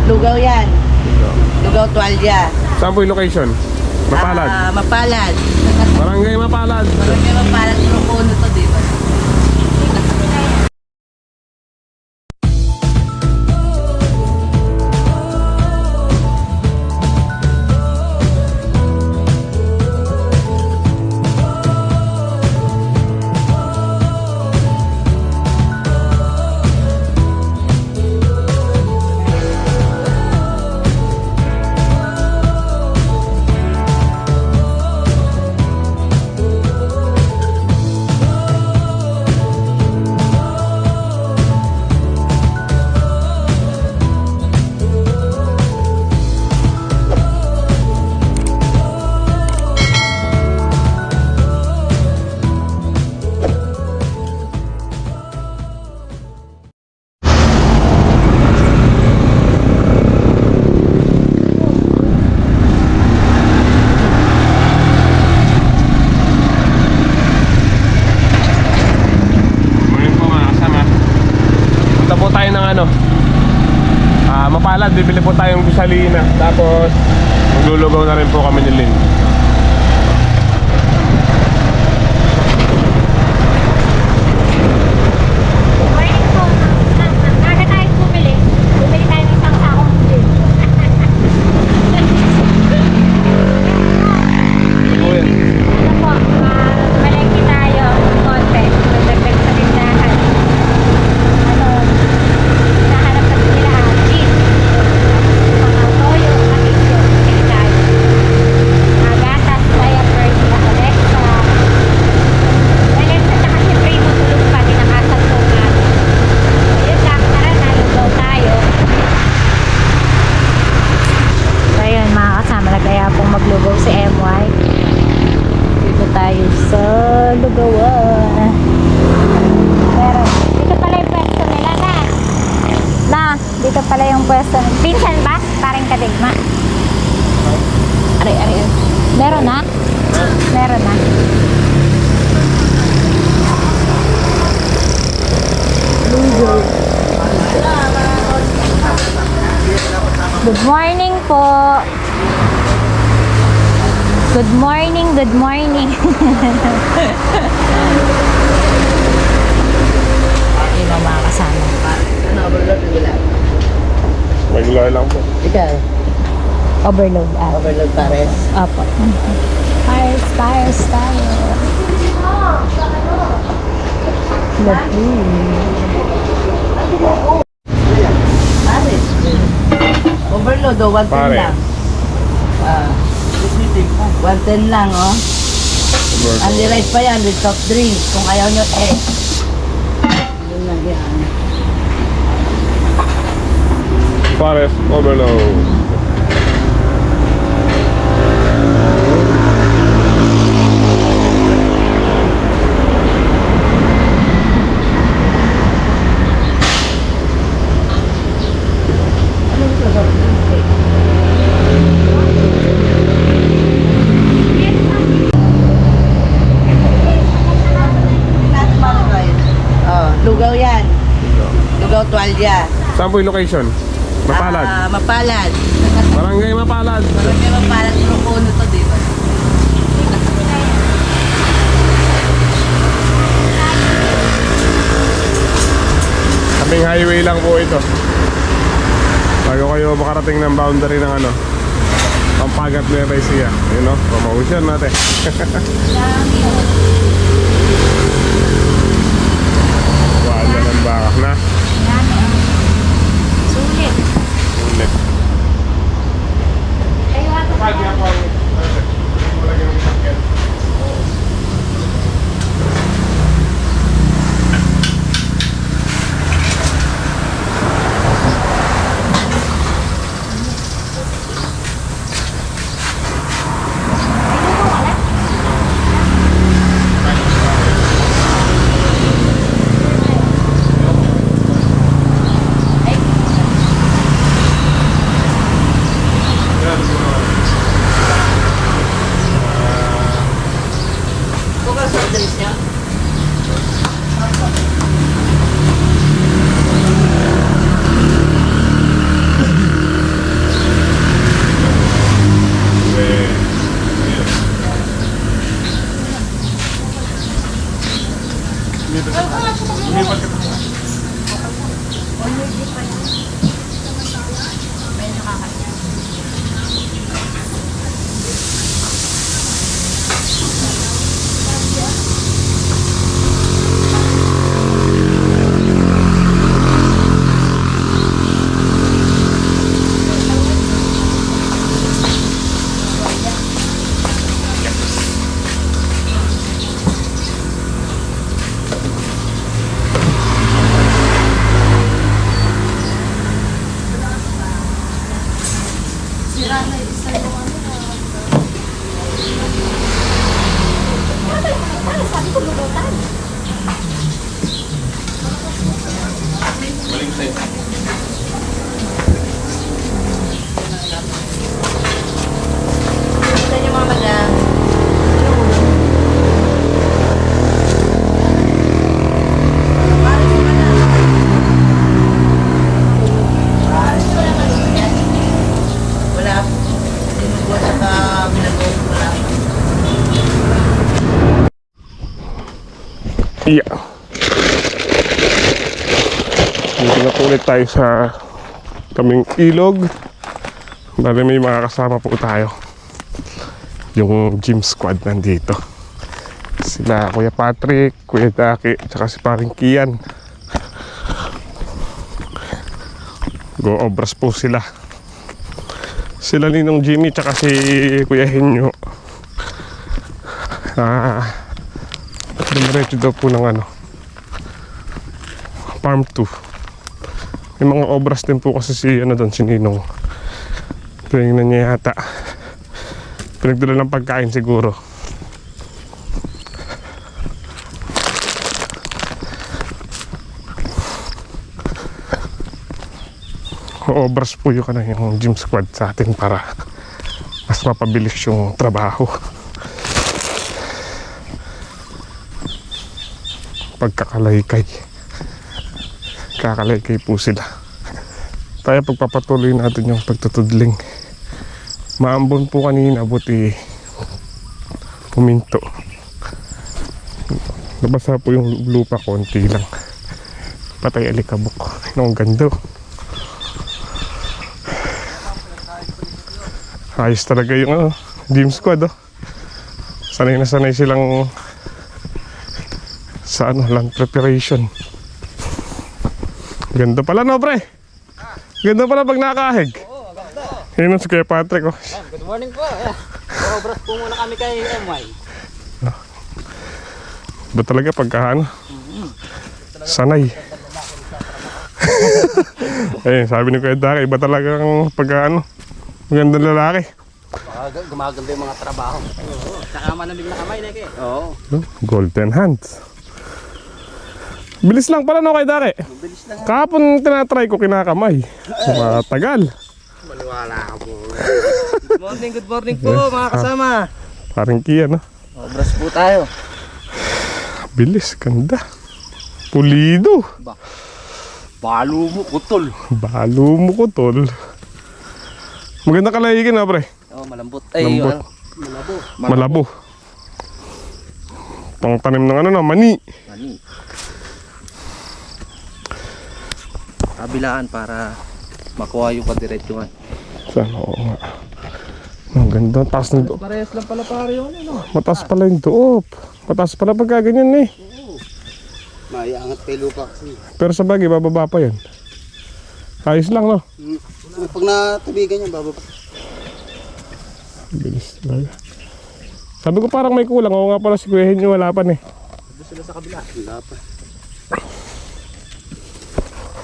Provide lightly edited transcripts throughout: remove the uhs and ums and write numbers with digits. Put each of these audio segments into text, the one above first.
Lugaw yan. Lugaw Tuwalya. Saan po yung location? Mapalad? Mapalad. Barangay Mapalad. Barangay Mapalad. Procono to, diba? Mapalad, bibili po tayong gusalina. Tapos maglulugaw na rin po kami ni Lynn. Morning po. Aga tayo bumili. Bumili tayo ng isang sakong gin. Ito po yan. Ito po, malengke tayo ng konti. Magdagdag sa tindahan. Nahanap kasi nila gin. Mga toyo, katigyo, bumili tayo. Gatas, diaper, nila Alexa. Alexa, tsaka si Primo tulog pa, tinakasan ko nga. Yun lang, tara na, lugaw tayo. So ayun mga kasama, nagaya pong maglugaw si MY. Dito tayo sa lugawan. Pero dito pala yung pwesto nila na. Dito pala yung pwesto. Pinsan ba? Parang kadigma. Ari. Meron na? Meron na. Good morning po. Good morning, good morning. Yung mga kasama. Overload nila. Regular lang po. Ikaw, Overload. overload pares. Opo. Tires tayo. Lovely. Pares. Overload o 110 Pares. lang. 110 lang, oh. Only rice pa yan with soft drinks. Kung ayaw nyo, yun lang yan. Pares overload. Lugaw yan. Lugaw Tuwalya. Saan po yung location? Mapalad? Mapalad. Barangay Mapalad. Barangay Mapalad. Procono to, diba? Kaming highway lang po ito. Bago kayo makarating ng boundary ng Pampagat Nueva Ecija. Yun o, pamausyan natin. Wala ng bakak na. Sulit. Ulit. Kayo ato pa yan. Sa inyo mga madam. Wala. Tinubuan sa binagong wala. Yeah. Dito na po ulit tayo sa kaming ilog. Bale may mga kasama po tayo. Yung gym squad nandito. Sila Kuya Patrick, Kuya Daki, tsaka si paring Kian. Go obras po sila. Sila Ninong Jimmy tsaka si Kuya Henyo. Dumiretso daw po ng farm 2. May mga obras din po kasi si doon, si Ninong. Tingnan niya yata. Pinagdala ng pagkain siguro. Obras po yung gym squad sa atin para mas mapabilis yung trabaho. Pagkakalaykay. Kakalaykay po sila. Tayo pagpapatuloy natin yung pagtutudling. Maambon po kanina, buti puminto. Nabasa po yung lupa konti lang. Patay alikabok. Ang ganda. Ayos talaga yung gym squad. Sanay na sanay silang sa land preparation. Ganda pala no pre. Ganda pala pag nakahig. Oo, ganda. Yun si Kuya Patrick. Good morning po. Obras po muna kami kay MY. Ba talaga pagka sanay. Ayun, sabi ni Kuya Daki, iba talagang pagka magandang lalaki. Gumaganda yung mga trabaho. Oo. Saka malamig na kamay, Deke. Oo. Golden hands. Bilis lang pala no kay Daki. Bilis lang. Kahapon tinatry ko kinakamay. Matagal. Maniwala ka po. Good morning po mga kasama. Parang Kian Obras po tayo. Bilis, ganda. Pulido. Balo mo, kutol. Balo mo ko tol. Maganda kalayikin pre. Oo, malambot. Ay, Lambot. malabo. Malabo. Pang tanim ng mani. Mani. Kabilaan para makuha yung padiretsuhan. Saan? Oo nga. Ang ganda. Taas ng doop. Parehas lang pala pare yun, Mataas pala yung doop. Mataas pala pagka ganyan eh. Maiangat kay lupa kasi. Pero sa bagay, bababa pa yan. Ayos lang no? Pag natubigan niya, bababa. Bilis talaga. Sabi ko parang may kulang. Oo nga pala si Kuya Henyo wala pa eh. Doon sila sa kabila. Wala pa.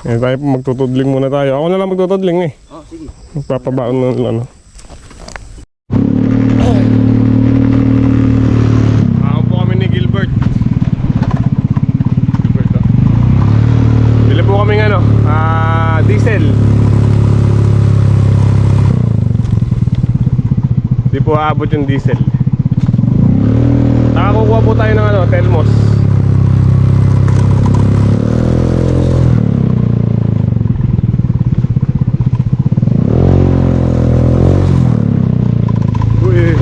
Eh tayo po magtutudling muna tayo. Ako na lang magtutudling eh. Oh, sige. Magpapabaon ng Ako po kami ni Gilbert. Bili po kami diesel. Di po aabot yung diesel. Nakakukuha po tayo ng Telmos. Uy.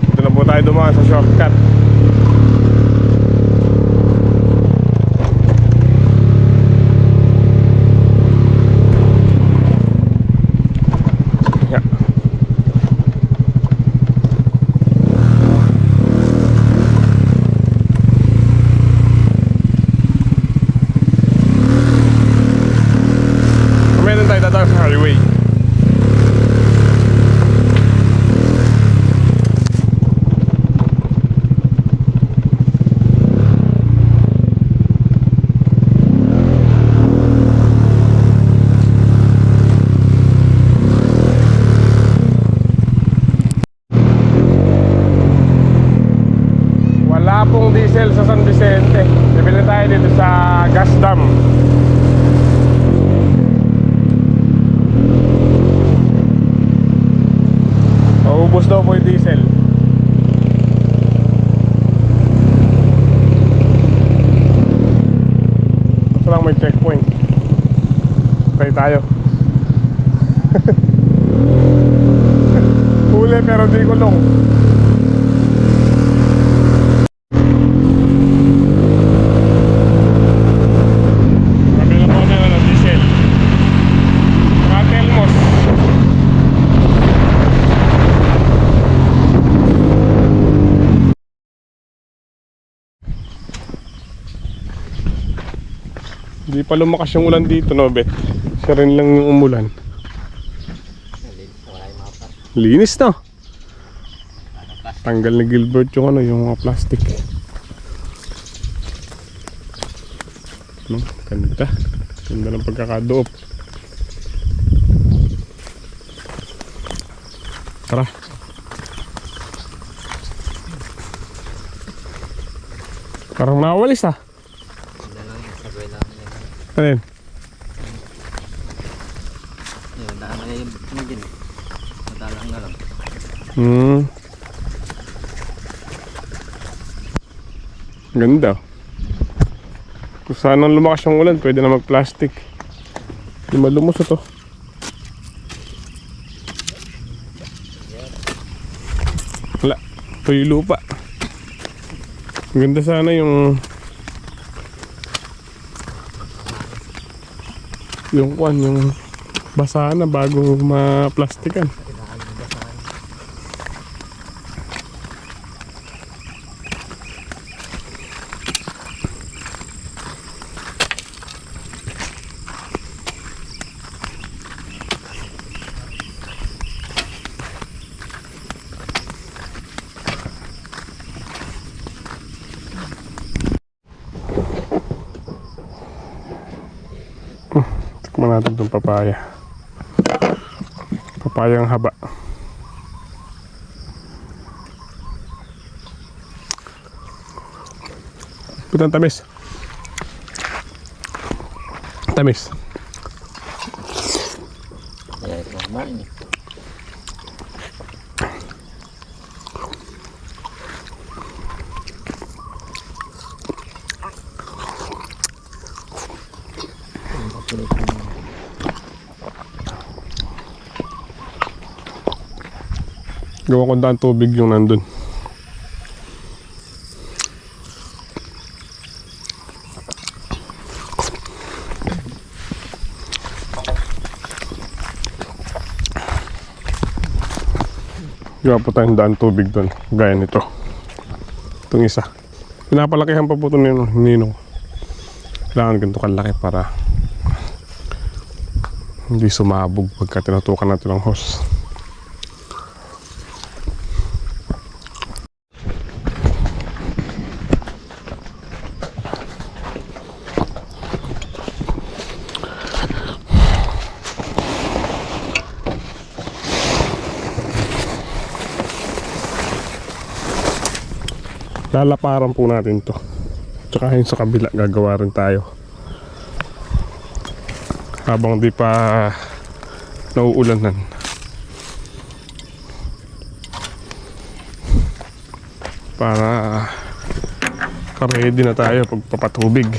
Ito na po tayo dumaan sa shortcut. Yeah. Meron tayo tatawag sa highway. kuryente. Bibili tayo dito sa gas dam. Maubos daw po yung diesel. Ito lang may checkpoint. Try tayo. Huli pero di kulong. Kabila po na yun ang diesel. Ratelmos. Hindi pa lumakas yung ulan dito, no, Bet? Siya rin lang yung umulan. Linis, no? Tanggal ni Gilbert yung ano, yung mga plastic. No, ganda. Ganda ng pagkakadoop. Tara. Parang nawalis, ah. Ano yun? Yun, daan na yung din. Madalang na lang. Ganda. Kung saan ang lumakas yung ulan, pwede na mag-plastic. Hindi malumos ito. Wala. Ito yung lupa. Ganda sana yung kuwan, yung basa na bago ma-plastikan. Tikman natin itong papaya. Papayang haba. Putang tamis. Tamis. Kaya ito naman. Gawa ko daan tubig yung nandun. Gawa po tayong daan tubig doon. Gaya nito. Itong isa. Pinapalakihan pa po ito ninong. Kailangan ganito kalaki para hindi sumabog pagka tinutukan natin ng hose. Lalaparan po natin to. Tsaka yun sa kabila gagawa rin tayo. Habang di pa nauulanan. Para ready na tayo pagpapatubig.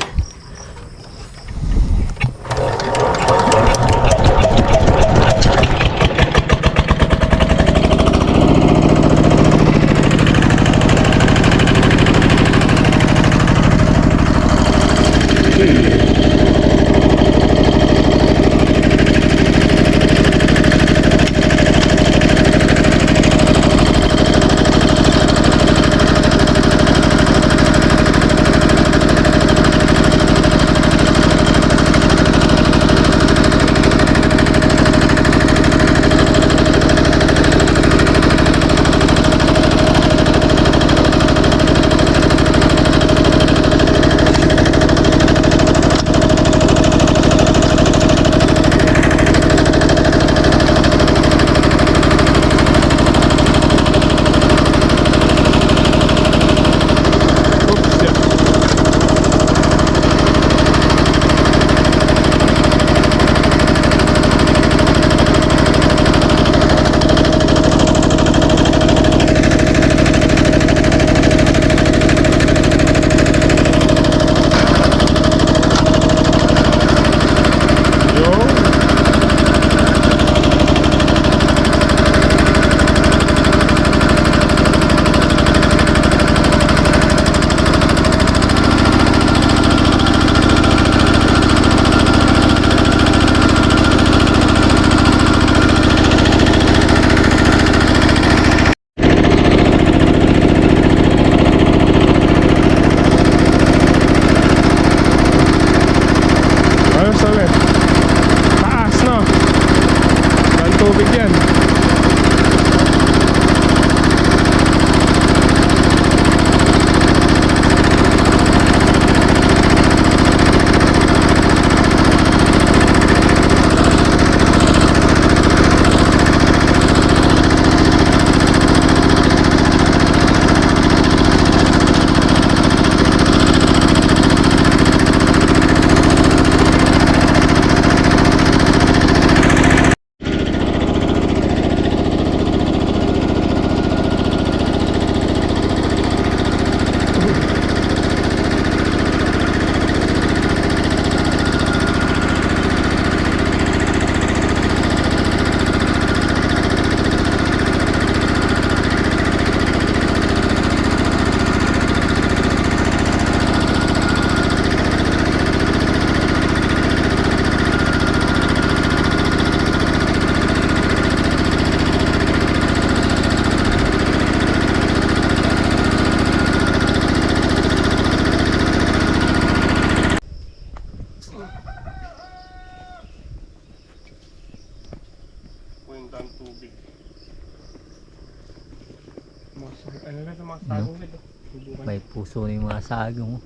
puso na yung mga sagong.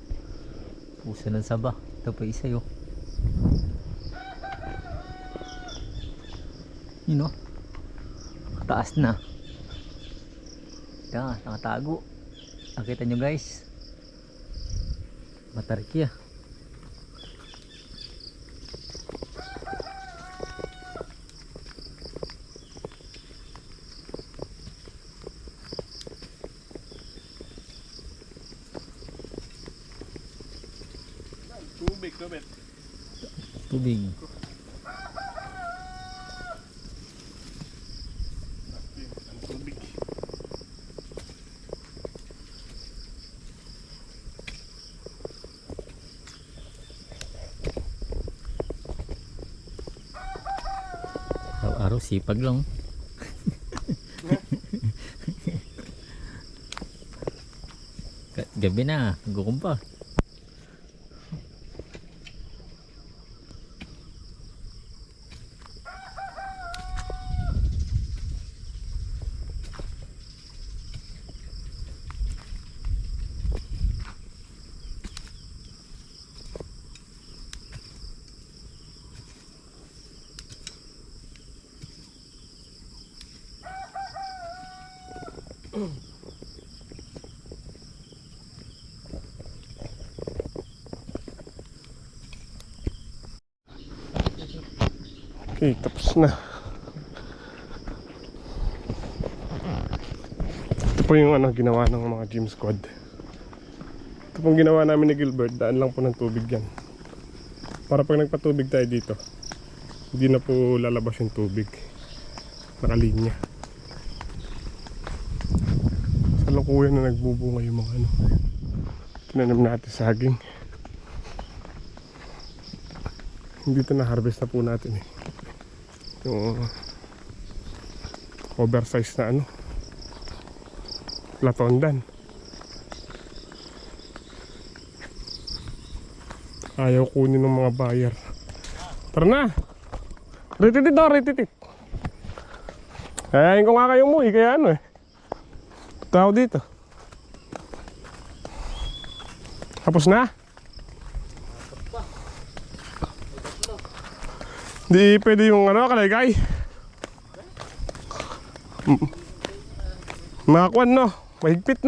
Puso ng saba. Ito pa isa yun. Yun o. Kataas na. Yan, nakatago. Nakita nyo guys. Matarikya. Tubig, tubig. Tubig. Tubig. Araw-araw sipag lang. Gabi na, gukumpa. Okay, tapos na. Ito po yung ginawa ng mga gym squad. Ito pong ginawa namin ni Gilbert. Daan lang po ng tubig yan. Para pag nagpatubig tayo dito, hindi na po lalabas yung tubig. Nakalinya. Sa lukuyan na nagbubunga yung mga tinanim natin saging. Hindi ito na-harvest na po natin eh. Yung oversize na latondan. Ayaw kunin ng mga buyer. Tara na! Rititit daw, rititit. Ayayin ko nga kayong umuwi, kaya tao dito. Tapos na? Di pwede yung kalaygay. Mga kwan mahigpit